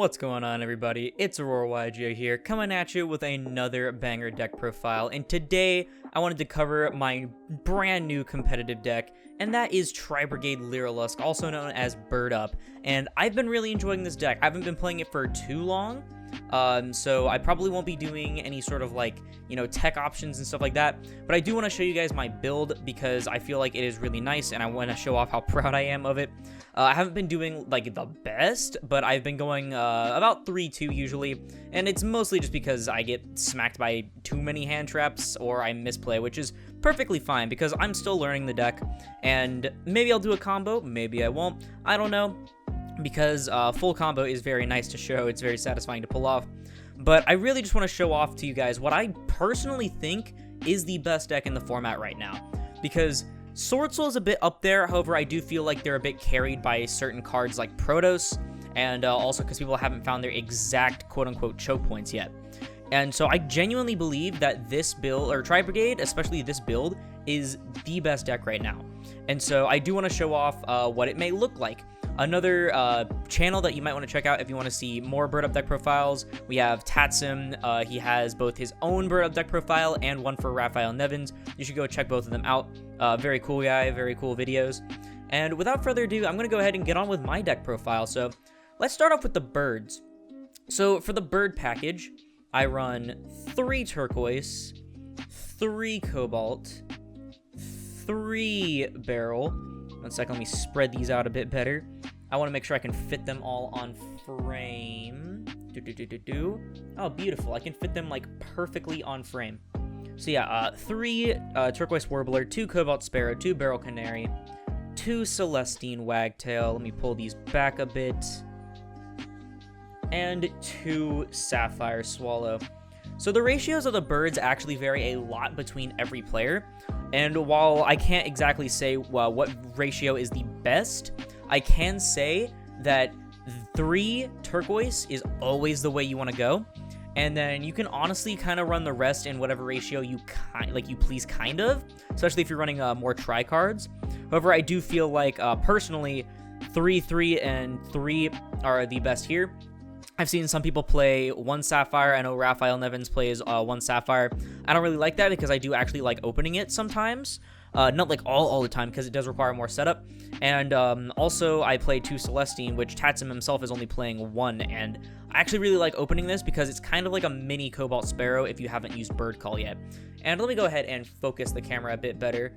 What's going on, everybody? It's Aurora YGO here, coming at you with another banger deck profile, and today I wanted to cover my brand new competitive deck, and that is Tri-Brigade Lyrilusc, also known as Bird Up, and I've been really enjoying this deck. I haven't been playing it for too long, so I probably won't be doing any sort of tech options and stuff like that, but I do want to show you guys my build because I feel like it is really nice and I want to show off how proud I am of it. I haven't been doing the best, but I've been going about 3-2 usually, and it's mostly just because I get smacked by too many hand traps or I misplay, which is perfectly fine because I'm still learning the deck, and maybe I'll do a combo, maybe I won't, I don't know, because full combo is very nice to show, it's very satisfying to pull off, but I really just want to show off to you guys what I personally think is the best deck in the format right now, because Sword Soul is a bit up there. However, I do feel like they're a bit carried by certain cards like Protos, and also because people haven't found their exact quote-unquote choke points yet. And so I genuinely believe that this build, or Tri-Brigade, especially this build, is the best deck right now. And so I do want to show off what it may look like. Another channel that you might want to check out if you want to see more Bird Up deck profiles, we have Tatsim. He has both his own Bird Up deck profile and one for Raphael Nevins. You should go check both of them out. Very cool guy, very cool videos. And without further ado, I'm going to go ahead and get on with my deck profile. So let's start off with the birds. So for the bird package, I run 3 turquoise, 3 cobalt, 3 beryl. One sec, let me spread these out a bit better. I want to make sure I can fit them all on frame. Oh, beautiful. I can fit them perfectly on frame. So yeah, 3 turquoise warbler, 2 cobalt sparrow, 2 beryl canary, 2 celestine wagtail. Let me pull these back a bit. And 2 sapphire swallow. So the ratios of the birds actually vary a lot between every player. And while I can't exactly say what ratio is the best, I can say that 3 turquoise is always the way you want to go. And then you can honestly kind of run the rest in whatever ratio you please, kind of, especially if you're running more tri cards. However, I do feel like personally 3, 3, and 3 are the best here. I've seen some people play 1 sapphire. I know Raphael Nevins plays 1 sapphire. I don't really like that because I do actually like opening it sometimes. Not all the time because it does require more setup. And also I play 2 Celestine, which Tatsim himself is only playing 1. And I actually really like opening this because it's kind of like a mini Cobalt Sparrow if you haven't used Bird Call yet. And let me go ahead and focus the camera a bit better.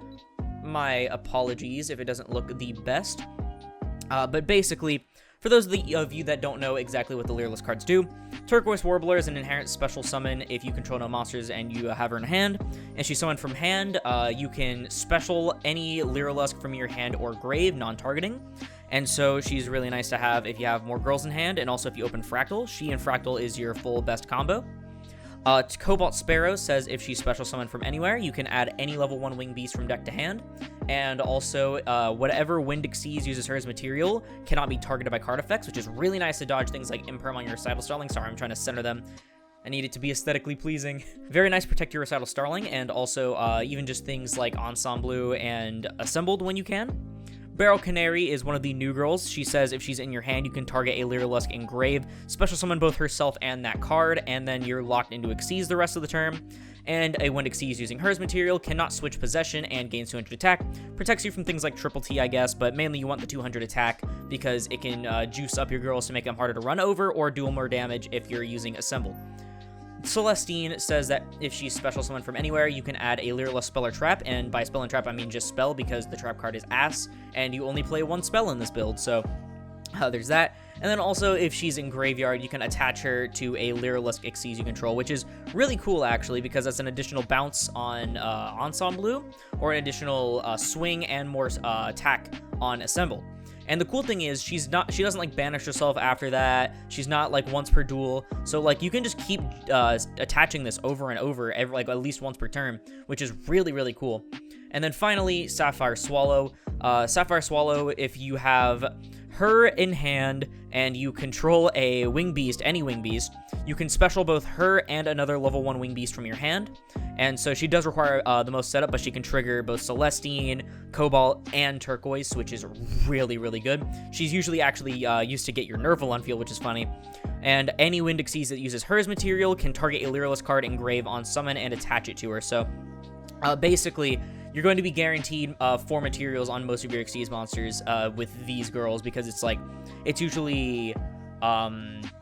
My apologies if it doesn't look the best. But basically, for those of you that don't know exactly what the Lyrilusc cards do, Turquoise Warbler is an inherent special summon if you control no monsters and you have her in hand. And she's summoned from hand. You can special any Lyrilusc from your hand or grave, non-targeting. And so she's really nice to have if you have more girls in hand, and also if you open Fractal. She and Fractal is your full best combo. Cobalt Sparrow says if she's special summoned from anywhere, you can add any level 1 wing beast from deck to hand. And also, whatever Wind Exceeds uses her as material cannot be targeted by card effects, which is really nice to dodge things like Imperm on your Recital Starling. Sorry, I'm trying to center them. I need it to be aesthetically pleasing. Very nice to protect your Recital Starling, and also even just things like Ensemble and Assembled when you can. Beryl Canary is one of the new girls. She says if she's in your hand, you can target a Lyrilusc engrave, special summon both herself and that card, and then you're locked into Exceeds the rest of the turn. And a Wind Exceeds using hers material cannot switch possession and gains 200 attack. Protects you from things like Triple T, I guess, but mainly you want the 200 attack because it can juice up your girls to make them harder to run over or do more damage if you're using Assemble. Celestine says that if she's special summoned from anywhere, you can add a Lyrilusc spell or trap, and by spell and trap I mean just spell because the trap card is ass, and you only play 1 spell in this build, so there's that. And then also if she's in graveyard, you can attach her to a Lyrilusc Exceeds you control, which is really cool actually because that's an additional bounce on Ensemble, or an additional swing and more attack on Assemble. And the cool thing is she doesn't banish herself after that. She's not once per duel. So you can just keep attaching this over and over every at least once per turn, which is really, really cool. And then finally, Sapphire Swallow. Sapphire Swallow, if you have her in hand and you control a wing beast, any wing beast, you can special both her and another level 1 wing beast from your hand. And so she does require the most setup, but she can trigger both Celestine, Cobalt, and Turquoise, which is really, really good. She's usually actually used to get your Nerval on field, which is funny. and any Wind Exceeds that uses hers material can target a Lyrilusc card engrave on summon and attach it to her. So basically, you're going to be guaranteed 4 materials on most of your Exceeds monsters with these girls, because it's usually,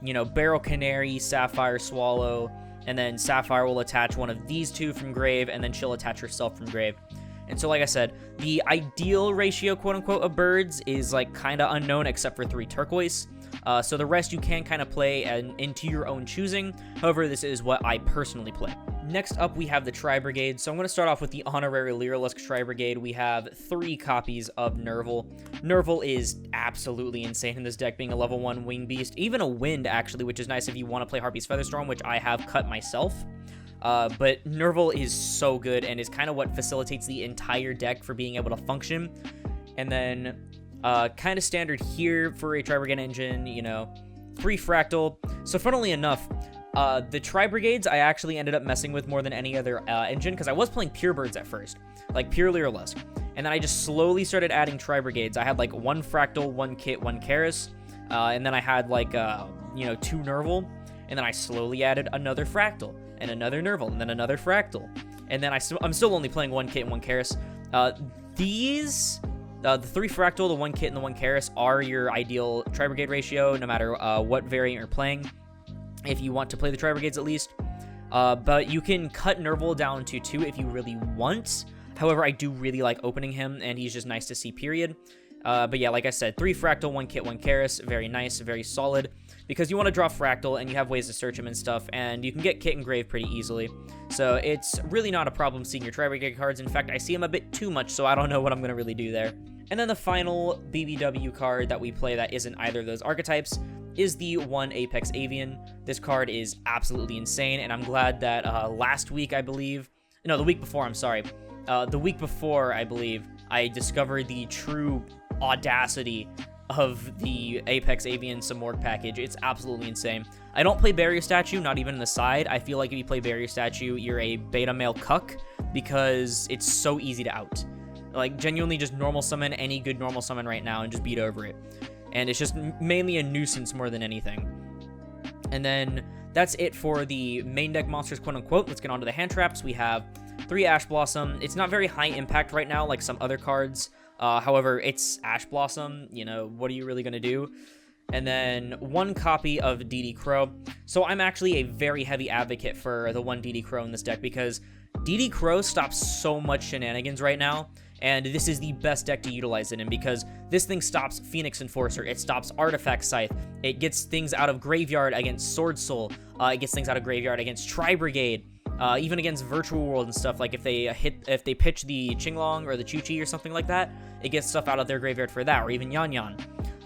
you know, Barrel Canary, Sapphire Swallow, and then Sapphire will attach one of these 2 from grave, and then she'll attach herself from grave. And so, like I said, the ideal ratio, quote-unquote, of birds is, like, kind of unknown except for 3 turquoise. So the rest you can kind of play into your own choosing. However, this is what I personally play. Next up, we have the Tri-Brigade. So I'm going to start off with the Honorary Lyrilusc Tri-Brigade. We have 3 copies of Nerval. Nerval is absolutely insane in this deck, being a level 1 wing beast. Even a wind, actually, which is nice if you want to play Harpy's Featherstorm, which I have cut myself. But Nerval is so good and is kind of what facilitates the entire deck for being able to function. And then kind of standard here for a Tri-Brigade engine, you know, 3 Fractal. So funnily enough, the Tri-Brigades I actually ended up messing with more than any other engine, because I was playing pure birds at first, like pure Lyrilusc. And then I just slowly started adding Tri-Brigades. I had like 1 Fractal, 1 Kit, 1 Karis, and then I had like, you know, 2 Nerval. And then I slowly added another Fractal, and another Nerval, and then another Fractal. And then I'm still only playing 1 Kit and 1 Karis. The 3 Fractal, the 1 Kit, and the 1 Karis are your ideal Tri-Brigade ratio, no matter what variant you're playing, if you want to play the Tri-Brigades at least. But you can cut Nerval down to 2 if you really want. However, I do really like opening him, and he's just nice to see, period. But yeah, like I said, 3 Fractal, 1 Kit, 1 Karis, very nice, very solid, because you want to draw Fractal, and you have ways to search him and stuff, and you can get Kit and Grave pretty easily. So it's really not a problem seeing your Tri-Brigade cards. In fact, I see him a bit too much, so I don't know what I'm going to really do there. And then the final BBW card that we play that isn't either of those archetypes is the 1 Apex Avian. This card is absolutely insane, and I'm glad that the week before, I'm sorry. The week before, I believe, I discovered the true audacity of the Apex Avian Samorg package. It's absolutely insane. I don't play Barrier Statue, not even in the side. I feel like if you play Barrier Statue, you're a beta male cuck, because it's so easy to out. Like, genuinely just normal summon any good normal summon right now and just beat over it. And it's just mainly a nuisance more than anything. And then that's it for the main deck monsters, quote-unquote. Let's get on to the hand traps. We have 3 Ash Blossom. It's not very high impact right now like some other cards. However, it's Ash Blossom. You know, what are you really going to do? And then 1 copy of DD Crow. So I'm actually a very heavy advocate for the 1 DD Crow in this deck, because DD Crow stops so much shenanigans right now, and this is the best deck to utilize it in, because this thing stops Phoenix Enforcer, it stops Artifact Scythe, it gets things out of Graveyard against Sword Soul, it gets things out of Graveyard against Tri-Brigade, even against Virtual World and stuff. Like if they pitch the Qinglong or the Chu-Chi or something like that, it gets stuff out of their Graveyard for that, or even Yan Yan.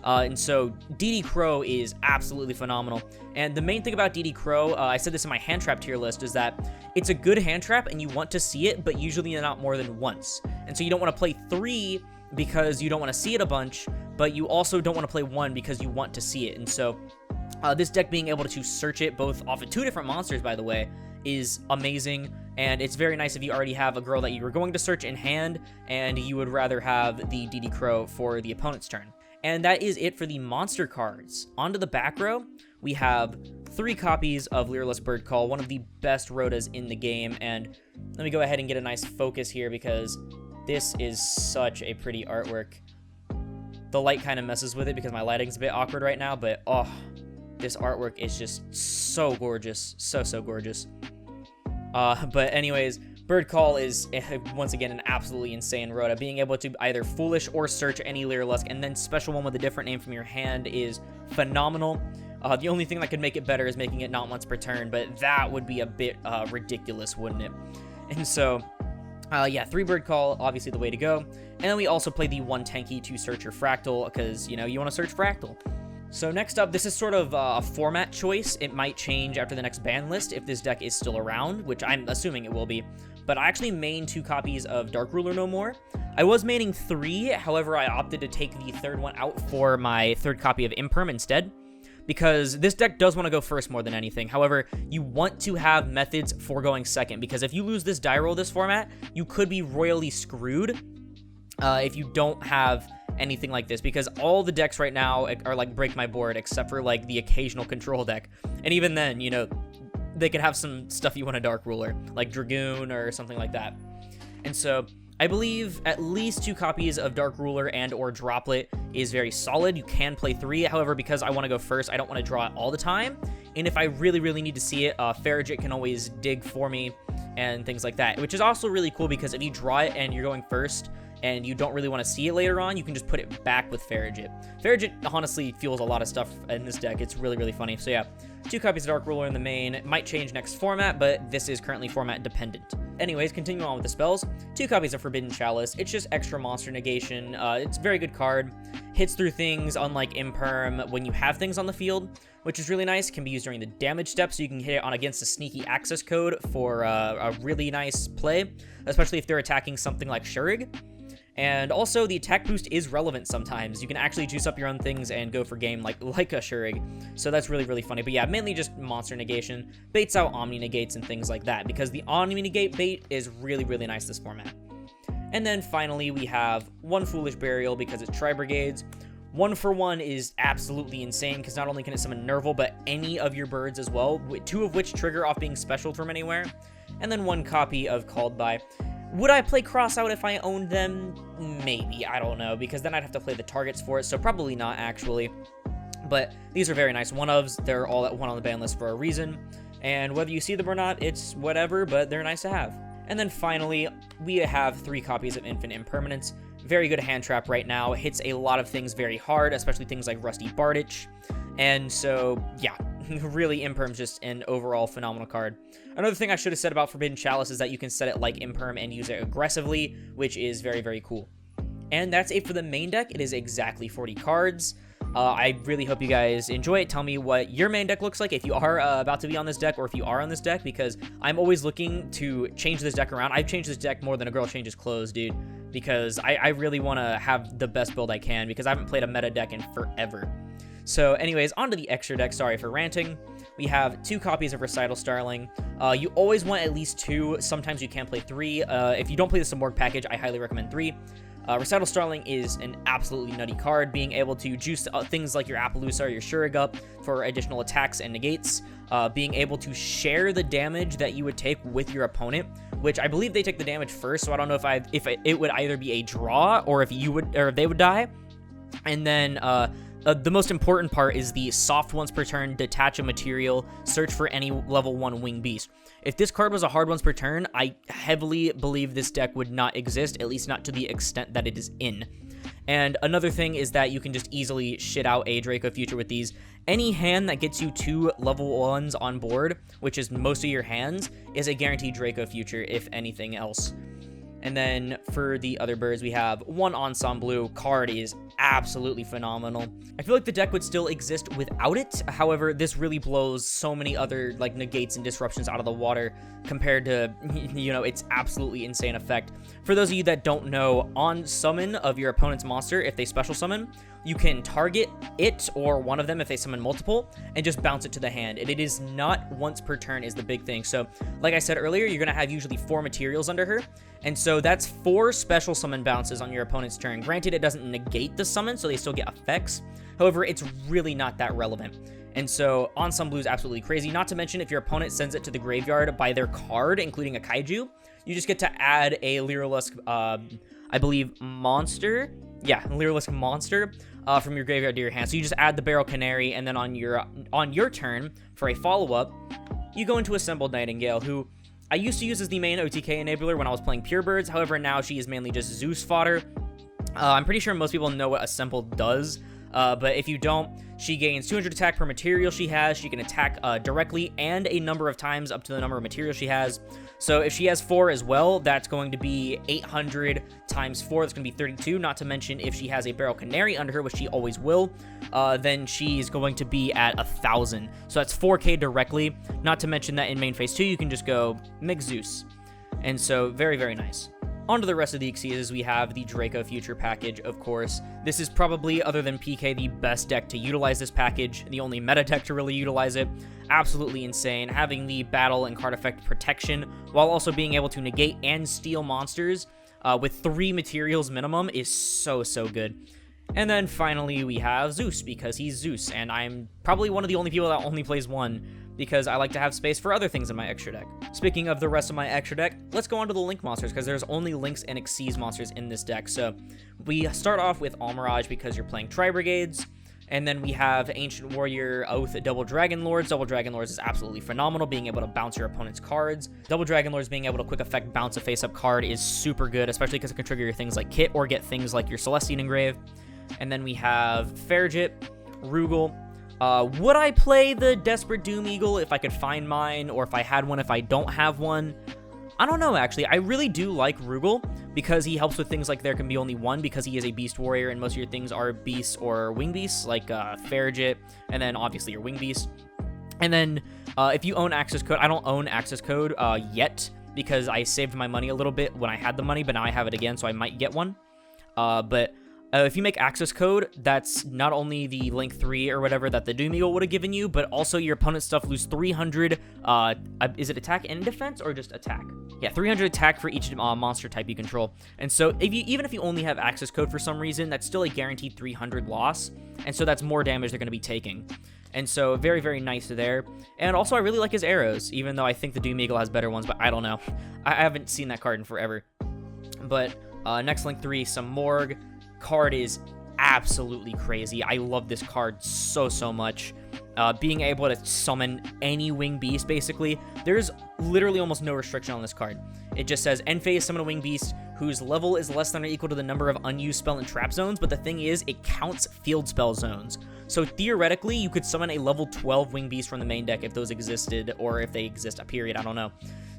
And so DD Crow is absolutely phenomenal. And the main thing about DD Crow, I said this in my hand trap tier list, is that it's a good hand trap and you want to see it, but usually not more than once. And so you don't want to play 3 because you don't want to see it a bunch, but you also don't want to play 1 because you want to see it. And so this deck being able to search it both off of 2 different monsters, by the way, is amazing. And it's very nice if you already have a girl that you were going to search in hand and you would rather have the DD Crow for the opponent's turn. And that is it for the monster cards. Onto the back row, we have 3 copies of Lyrilusc Bird Call, one of the best rotas in the game. And let me go ahead and get a nice focus here, because this is such a pretty artwork. The light kind of messes with it because my lighting's a bit awkward right now, but oh, this artwork is just so gorgeous. So gorgeous. But anyways, Bird Call is, once again, an absolutely insane rota. Being able to either Foolish or search any Lyrilusc and then special one with a different name from your hand is phenomenal. The only thing that could make it better is making it not once per turn, but that would be a bit ridiculous, wouldn't it? And so, yeah, 3 Bird Call, obviously the way to go. And then we also play the 1 Tanky to search your Fractal, because, you know, you want to search Fractal. So next up, this is sort of a format choice. It might change after the next ban list if this deck is still around, which I'm assuming it will be. But I actually main 2 copies of Dark Ruler no more. I was maining 3, however, I opted to take the 3rd one out for my 3rd copy of Imperm instead, because this deck does want to go first more than anything. However, you want to have methods for going second, because if you lose this die roll this format, you could be royally screwed if you don't have anything like this, because all the decks right now are like break my board, except for like the occasional control deck. And even then, you know, they could have some stuff you want a Dark Ruler, like Dragoon or something like that. And so I believe at least 2 copies of Dark Ruler and or Droplet is very solid. You can play 3, however, because I want to go first, I don't want to draw it all the time. And if I really need to see it, Farragut can always dig for me and things like that, which is also really cool because if you draw it and you're going first and you don't really want to see it later on, you can just put it back with Farragut. Farragut honestly fuels a lot of stuff in this deck. It's really funny. So yeah, 2 copies of Dark Ruler in the main. It might change next format, but this is currently format dependent. Anyways, continuing on with the spells, 2 copies of Forbidden Chalice. It's just extra monster negation. It's a very good card. Hits through things, unlike Imperm, when you have things on the field, which is really nice. Can be used during the damage step, so you can hit it on against a sneaky access code for a really nice play, especially if they're attacking something like Shurig. And also, the attack boost is relevant sometimes. You can actually juice up your own things and go for game like a Shurig. So that's really funny. But yeah, mainly just monster negation. Baits out Omni negates and things like that, because the Omni negate bait is really nice this format. And then finally, we have 1 Foolish Burial because it's Tri-Brigades. 1 for 1 is absolutely insane, because not only can it summon Nerval, but any of your birds as well, 2 of which trigger off being special from anywhere. And then 1 copy of Called By. Would I play Cross Out if I owned them? Maybe, I don't know, because then I'd have to play the targets for it, so probably not, actually. But these are very nice one-ofs. They're all at 1 on the ban list for a reason, and whether you see them or not, it's whatever, but they're nice to have. And then finally, we have 3 copies of Infinite Impermanence. Very good hand trap right now. Hits a lot of things very hard, especially things like Rusty Bardich. And so, yeah, really, Imperm's just an overall phenomenal card. Another thing I should have said about Forbidden Chalice is that you can set it like Imperm and use it aggressively, which is very cool. And that's it for the main deck. It is exactly 40 cards. I really hope you guys enjoy it. Tell me what your main deck looks like if you are about to be on this deck, or if you are on this deck, because I'm always looking to change this deck around. I've changed this deck more than a girl changes clothes, dude, because I really want to have the best build I can, because I haven't played a meta deck in forever. So anyways, on to the extra deck. Sorry for ranting. We have 2 copies of Recital Starling. You always want at least 2. Sometimes you can play 3. If you don't play the Symborg package, I highly recommend 3. Recital Starling is an absolutely nutty card, being able to juice things like your Appaloosa or your Shurig up for additional attacks and negates, being able to share the damage that you would take with your opponent, which I believe they take the damage first, so I don't know if it would either be a draw or if they would die. And then the most important part is the soft once per turn, detach a material, search for any level 1 wing beast. If this card was a hard once per turn, I heavily believe this deck would not exist, at least not to the extent that it is in. And another thing is that you can just easily shit out a Draco Future with these. Any hand that gets you 2 level 1s on board, which is most of your hands, is a guaranteed Draco Future, if anything else. And then for the other birds, we have 1 Ensemble. Card is absolutely phenomenal. I feel like the deck would still exist without it. However, this really blows so many other like negates and disruptions out of the water compared to, you know, its absolutely insane effect. For those of you that don't know, on summon of your opponent's monster, if they special summon, you can target it or one of them if they summon multiple and just bounce it to the hand. And it is not once per turn is the big thing. So like I said earlier, you're going to have usually 4 materials under her. And so that's 4 special summon bounces on your opponent's turn. Granted, it doesn't negate the summon, so they still get effects. However, it's really not that relevant. And so Ensemble is absolutely crazy. Not to mention, if your opponent sends it to the graveyard by their card, including a Kaiju, you just get to add a Lyrilusc, I believe, monster. Yeah, Lyrilusc monster from your graveyard to your hand. So you just add the Barrel Canary, and then on your turn, for a follow-up, you go into Assembled Nightingale, who I used to use as the main OTK enabler when I was playing Purebirds. However, now she is mainly just Zeus fodder. I'm pretty sure most people know what Assembled does, but if you don't, she gains 200 attack per material she has. She can attack directly and a number of times up to the number of materials she has. So if she has 4 as well, that's going to be 800 times 4. That's going to be 32. Not to mention, if she has a Barrel Canary under her, which she always will, then she's going to be at 1,000. So that's 4k directly. Not to mention that in main phase 2, you can just go mix Zeus. And so very, very nice. On to the rest of the Xyzs, we have the Draco Future package, of course. This is probably, other than PK, the best deck to utilize this package, the only meta deck to really utilize it. Absolutely insane. Having the battle and card effect protection, while also being able to negate and steal monsters with 3 materials minimum is so good. And then finally we have Zeus, because he's Zeus, and I'm probably one of the only people that only plays one, because I like to have space for other things in my extra deck. Speaking of the rest of my extra deck, let's go on to the Link monsters, because there's only Links and Xyz monsters in this deck. So we start off with Almirage, because you're playing Tri-Brigades, and then we have Ancient Warrior, Oath, Double Dragon Lords. Double Dragon Lords is absolutely phenomenal, being able to bounce your opponent's cards. Double Dragon Lords being able to quick effect bounce a face-up card is super good, especially because it can trigger your things like Kit or get things like your Celestine Engrave. And then we have Farigit, Rugal. Would I play the Desperate Doom Eagle if I could find mine, or if I had one if I don't have one? I don't know, actually. I really do like Rugal, because he helps with things like there can be only one, because he is a Beast Warrior, and most of your things are Beasts or Wing Beasts, like Farigit, and then obviously your Wing Beast. And then if you own Access Code, I don't own Access Code yet, because I saved my money a little bit when I had the money, but now I have it again, so I might get one. If you make Access Code, that's not only the Link 3 or whatever that the Doom Eagle would have given you, but also your opponent's stuff lose 300, is it attack and defense, or just attack? Yeah, 300 attack for each monster type you control. And so even if you only have Access Code for some reason, that's still a guaranteed 300 loss, and so that's more damage they're going to be taking. And so very, very nice there. And also I really like his arrows, even though I think the Doom Eagle has better ones, but I don't know. I haven't seen that card in forever. But next Link 3, Samorg. Card is absolutely crazy. I love this card so much. Being able to summon any Wing Beast, basically. There's literally almost no restriction on this card. It just says, end phase, summon a Wing Beast whose level is less than or equal to the number of unused spell and trap zones, but the thing is, it counts field spell zones. So theoretically, you could summon a level 12 Wing Beast from the main deck if those existed, or if they exist, period, I don't know.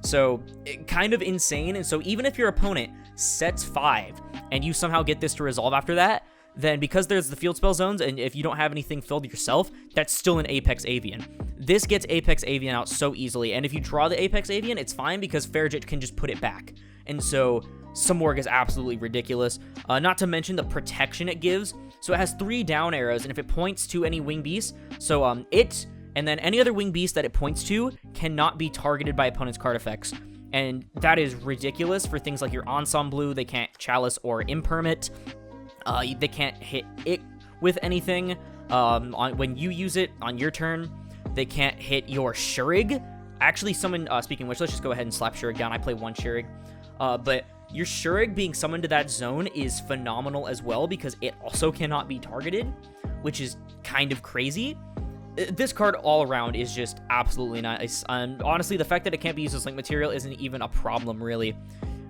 So, kind of insane, and so even if your opponent sets 5, and you somehow get this to resolve after that, then because there's the field spell zones, and if you don't have anything filled yourself, that's still an Apex Avian. This gets Apex Avian out so easily, and if you draw the Apex Avian, it's fine, because Farigit can just put it back. And so, Samorg is absolutely ridiculous. Not to mention the protection it gives. So it has 3 down arrows, and if it points to any Wing Beast, so it, and then any other Wing Beast that it points to, cannot be targeted by opponent's card effects. And that is ridiculous for things like your Ensemble. They can't Chalice or Impermit. They can't hit it with anything when you use it on your turn. They can't hit your Shurig. Actually, speaking of which, let's just go ahead and slap Shurig down. I play 1 Shurig. But your Shurig being summoned to that zone is phenomenal as well, because it also cannot be targeted, which is kind of crazy. This card all around is just absolutely nice. Honestly, the fact that it can't be used as Link material isn't even a problem, really.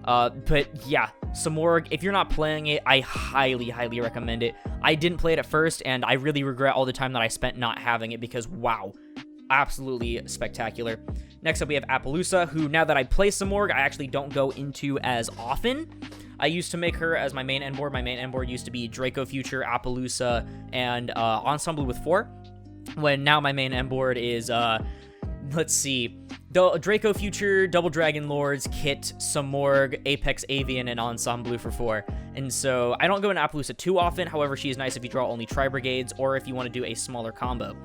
But yeah, Samorg, if you're not playing it, I highly recommend it. I didn't play it at first, and I really regret all the time that I spent not having it, because wow, absolutely spectacular. Next up, we have Appaloosa, who, now that I play Samorg, I actually don't go into as often. I used to make her as my main end board. My main end board used to be Draco Future, Appaloosa, and Ensemble with 4. When now my main end board is, let's see, Draco Future, Double Dragon Lords, Kit, Samorg, Apex Avian, and Ensemble for 4. And so I don't go into Appaloosa too often. However, she is nice if you draw only Tri-Brigades, or if you want to do a smaller combo.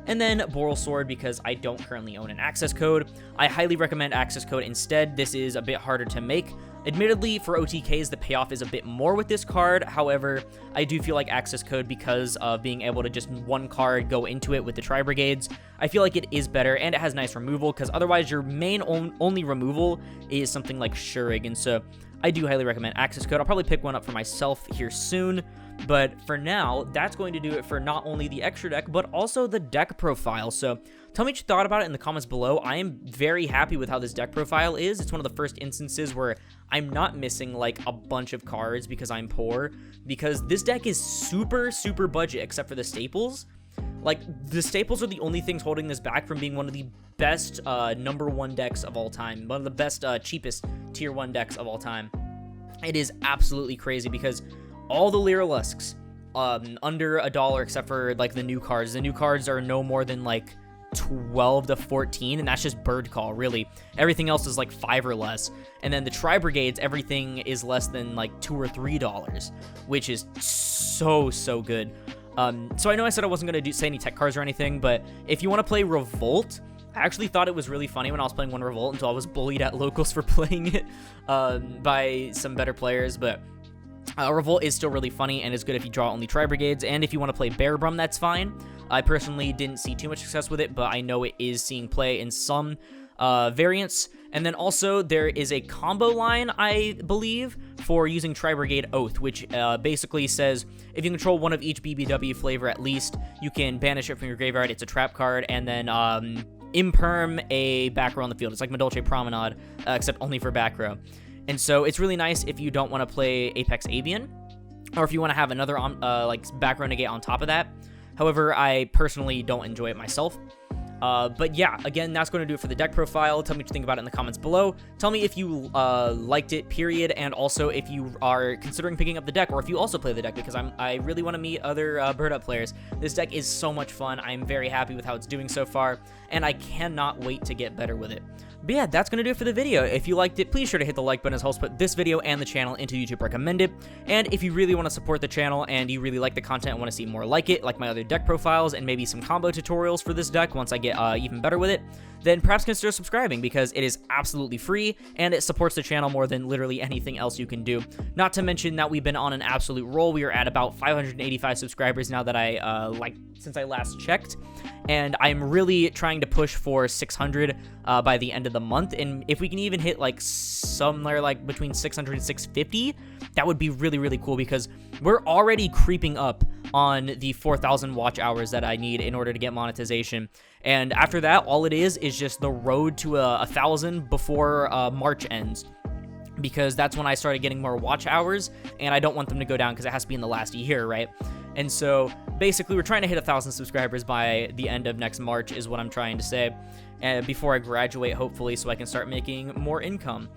And then Boral Sword, because I don't currently own an Access Code. I highly recommend Access Code instead. This is a bit harder to make. Admittedly, for OTKs, the payoff is a bit more with this card. However, I do feel like Access Code, because of being able to just 1 card go into it with the Tri-Brigades, I feel like it is better, and it has nice removal, because otherwise your main only removal is something like Shurig, and so I do highly recommend Access Code. I'll probably pick one up for myself here soon, but for now, that's going to do it for not only the extra deck, but also the deck profile. So tell me what you thought about it in the comments below. I am very happy with how this deck profile is. It's one of the first instances where I'm not missing like a bunch of cards because I'm poor, because this deck is super budget except for the staples. Like, the staples are the only things holding this back from being one of the best number 1 decks of all time. One of the best, cheapest tier 1 decks of all time. It is absolutely crazy, because all the Lyriluscs, under $1 except for, like, the new cards. The new cards are no more than, like, 12 to 14, and that's just Bird Call, really. Everything else is, like, 5 or less. And then the Tri-Brigades, everything is less than, like, $2 or $3, which is so good. So I know I said I wasn't going to say any tech cards or anything, but if you want to play Revolt, I actually thought it was really funny when I was playing 1 Revolt until I was bullied at locals for playing it by some better players, but Revolt is still really funny and is good if you draw only Tri-Brigades, and if you want to play Bear Brum, that's fine. I personally didn't see too much success with it, but I know it is seeing play in some variants. And then also there is a combo line, I believe, for using Tri-Brigade Oath, which basically says if you control one of each BBW flavor at least, you can banish it from your graveyard. It's a trap card, and then imperm a back row on the field. It's like Madolche Promenade, except only for back row. And so it's really nice if you don't want to play Apex Avian, or if you want to have another like back row negate on top of that. However, I personally don't enjoy it myself. But yeah, again, that's going to do it for the deck profile. Tell me what you think about it in the comments below. Tell me if you liked it, period, and also if you are considering picking up the deck, or if you also play the deck, because I really want to meet other Bird Up players. This deck is so much fun. I'm very happy with how it's doing so far, and I cannot wait to get better with it. But yeah, that's going to do it for the video. If you liked it, please sure to hit the like button, as helps put this video and the channel into YouTube recommended. And if you really want to support the channel and you really like the content and want to see more like it, like my other deck profiles and maybe some combo tutorials for this deck once I get even better with it, then perhaps consider subscribing, because it is absolutely free and it supports the channel more than literally anything else you can do. Not to mention that we've been on an absolute roll. We are at about 585 subscribers now that since I last checked, and I'm really trying to push for 600 by the end of the month. And if we can even hit like somewhere like between 600 and 650, that would be really, really cool, because we're already creeping up on the 4,000 watch hours that I need in order to get monetization. And after that, all it is just the road to 1,000 before March ends, because that's when I started getting more watch hours, and I don't want them to go down because it has to be in the last year, right? And so basically we're trying to hit 1,000 subscribers by the end of next March is what I'm trying to say, and before I graduate, hopefully, so I can start making more income.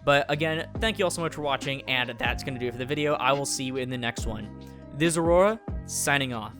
But again, thank you all so much for watching, and that's going to do it for the video. I will see you in the next one. This is Aurora, signing off.